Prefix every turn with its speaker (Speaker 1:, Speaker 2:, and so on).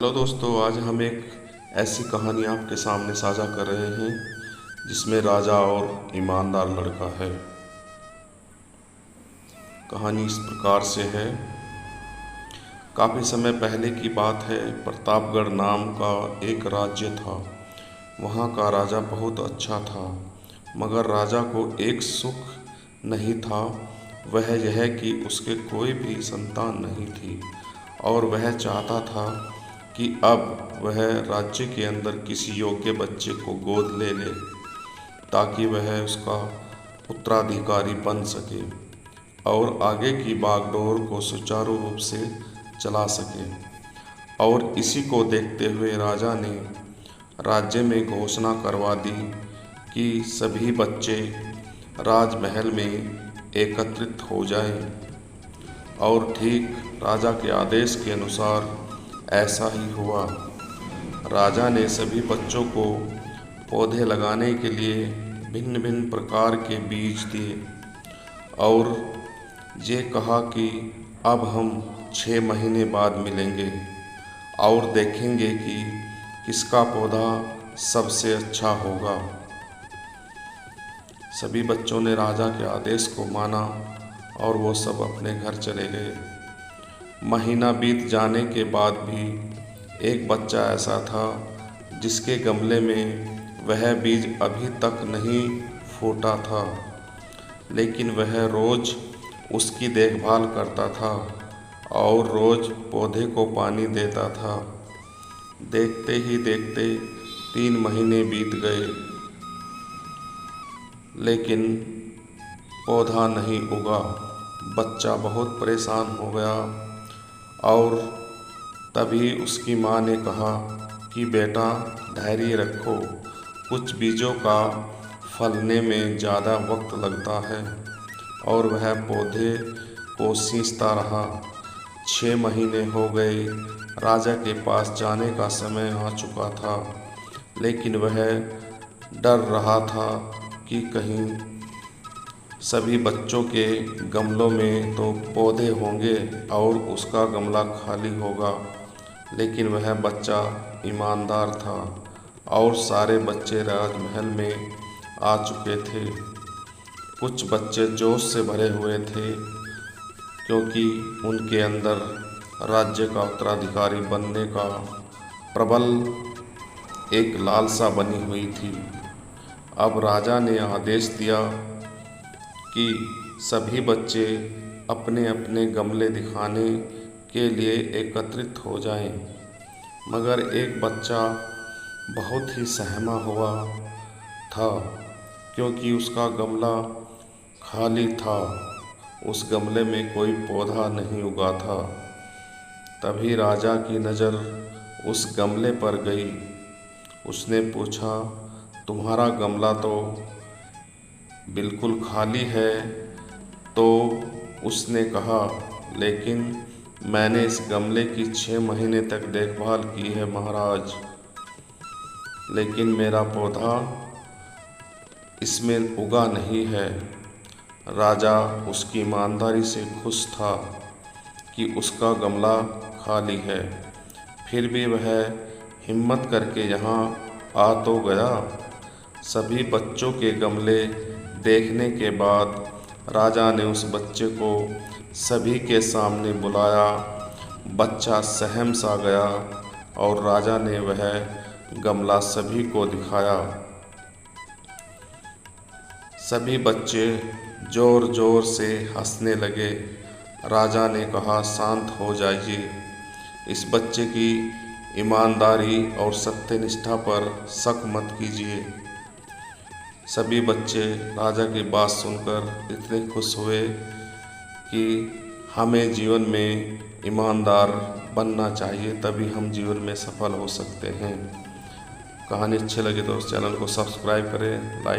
Speaker 1: Hello दोस्तों, आज हम एक ऐसी कहानी आपके सामने साझा कर रहे हैं जिसमें राजा और ईमानदार लड़का है। कहानी इस प्रकार से है। काफ़ी समय पहले की बात है। प्रतापगढ़ नाम का एक राज्य था। वहाँ का राजा बहुत अच्छा था, मगर राजा को एक सुख नहीं था। वह यह कि उसके कोई भी संतान नहीं थी और वह चाहता था कि अब वह राज्य के अंदर किसी योग्य बच्चे को गोद ले ले ताकि वह उसका उत्तराधिकारी बन सके और आगे की बागडोर को सुचारू रूप से चला सके। और इसी को देखते हुए राजा ने राज्य में घोषणा करवा दी कि सभी बच्चे राजमहल में एकत्रित हो जाएं। और ठीक राजा के आदेश के अनुसार ऐसा ही हुआ। राजा ने सभी बच्चों को पौधे लगाने के लिए भिन्न भिन्न प्रकार के बीज दिए और ये कहा कि अब हम 6 महीने बाद मिलेंगे और देखेंगे कि किसका पौधा सबसे अच्छा होगा। सभी बच्चों ने राजा के आदेश को माना और वो सब अपने घर चले गए। महीना बीत जाने के बाद भी एक बच्चा ऐसा था जिसके गमले में वह बीज अभी तक नहीं फूटा था, लेकिन वह रोज उसकी देखभाल करता था और रोज पौधे को पानी देता था। देखते ही देखते 3 महीने बीत गए, लेकिन पौधा नहीं उगा। बच्चा बहुत परेशान हो गया और तभी उसकी माँ ने कहा कि बेटा धैर्य रखो, कुछ बीजों का फलने में ज़्यादा वक्त लगता है। और वह पौधे को सींचता रहा। 6 महीने हो गए। राजा के पास जाने का समय आ चुका था, लेकिन वह डर रहा था कि कहीं सभी बच्चों के गमलों में तो पौधे होंगे और उसका गमला खाली होगा। लेकिन वह बच्चा ईमानदार था और सारे बच्चे राजमहल में आ चुके थे। कुछ बच्चे जोश से भरे हुए थे क्योंकि उनके अंदर राज्य का उत्तराधिकारी बनने का प्रबल एक लालसा बनी हुई थी। अब राजा ने आदेश दिया कि सभी बच्चे अपने अपने गमले दिखाने के लिए एकत्रित हो जाएं। मगर एक बच्चा बहुत ही सहमा हुआ था क्योंकि उसका गमला खाली था। उस गमले में कोई पौधा नहीं उगा था। तभी राजा की नज़र उस गमले पर गई। उसने पूछा, तुम्हारा गमला तो बिल्कुल खाली है। तो उसने कहा, लेकिन मैंने इस गमले की 6 महीने तक देखभाल की है महाराज, लेकिन मेरा पौधा इसमें उगा नहीं है। राजा उसकी ईमानदारी से खुश था कि उसका गमला खाली है, फिर भी वह हिम्मत करके यहाँ आ तो गया। सभी बच्चों के गमले देखने के बाद राजा ने उस बच्चे को सभी के सामने बुलाया। बच्चा सहम सा गया और राजा ने वह गमला सभी को दिखाया। सभी बच्चे जोर जोर से हंसने लगे। राजा ने कहा, शांत हो जाइए, इस बच्चे की ईमानदारी और सत्यनिष्ठा पर शक मत कीजिए। सभी बच्चे राजा की बात सुनकर इतने खुश हुए कि हमें जीवन में ईमानदार बनना चाहिए, तभी हम जीवन में सफल हो सकते हैं। कहानी अच्छी लगी तो इस चैनल को सब्सक्राइब करें, लाइक